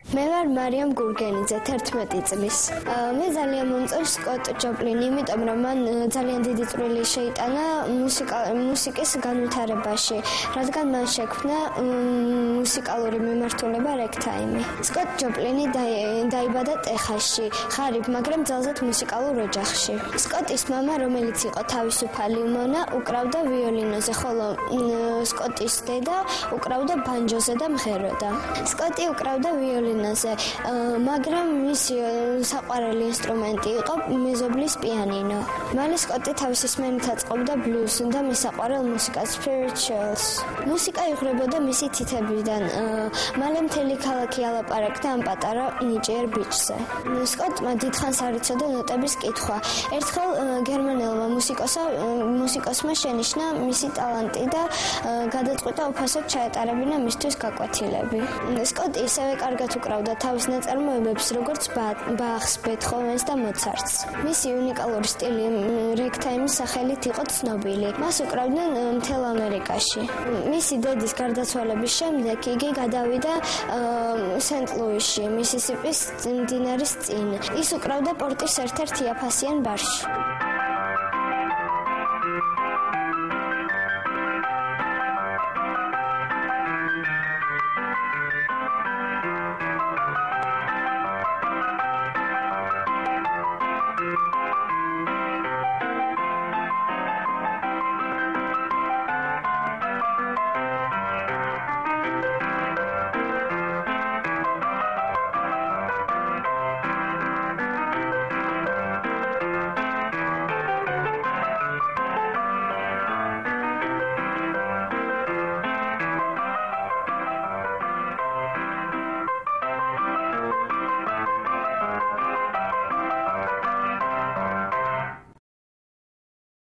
მე ვარ მარიამ გურგენიძე, 11 წლის. მე ძალიან მომწონს სკოტ ჯოპლინი, იმიტომ რომ მან ძალიან დიდი წვლილი შეიტანა მუსიკის განვითარებაში, რადგან მან შექმნა მუსიკალური მიმართულება რეგთაიმი. სკოტ ჯოპლინი დაიბადა ტეხასში, ღარიბ, მაგრამ ძალზედ მუსიკალურ ოჯახში. სკოტის მამა, რომელიც იყო თავისუფალი მონა, უკრავდა ვიოლინოზე, ხოლო სკოტის დედა უკრავდა ბანჯოზე და მღეროდა. სკოტი უკრავდა ვიოლინოზე, მაგრამ მისი საყვარელი ინსტრუმენტი იყო მეზობლის პიანინო. მალე სკოტი თავისი სმენით აწყობდა ბლუზს და მის საყვარელ მუსიკას spirituals. მუსიკა იღვრებოდა მისი თითებიდან. მალე მთელი ქალაქი ალაპარაკდა ამ პატარა ნიჭიერ ბიჭზე. სკოტმა დიდხანს არ იცოდა ნოტების კითხვა. ერთხელ გერმანელმა მუსიკოსმა შენიშნა მისი ტალანტი და გადაწყვიტა უფასოდ ჩაეტარებინა მისთვის გაკვეთილები. სკოტი ისევე კარგად უკრავდა თავის ნაწარმოებებს, როგორც ბახს, ბეთჰოვენს და მოცარტს. მისი უნიკალური სტილი რეგთაიმის სახელით იყო ცნობილი. მას უკრავდნენ მთელ ამერიკაში. მისი დედის გარდაცვალების შემდეგ იგი გადავიდა სენტ-ლუისში, მისისიპის მდინარის წინ. ის უკრავდა პორტის ერთ-ერთ იაფასიან ბარში.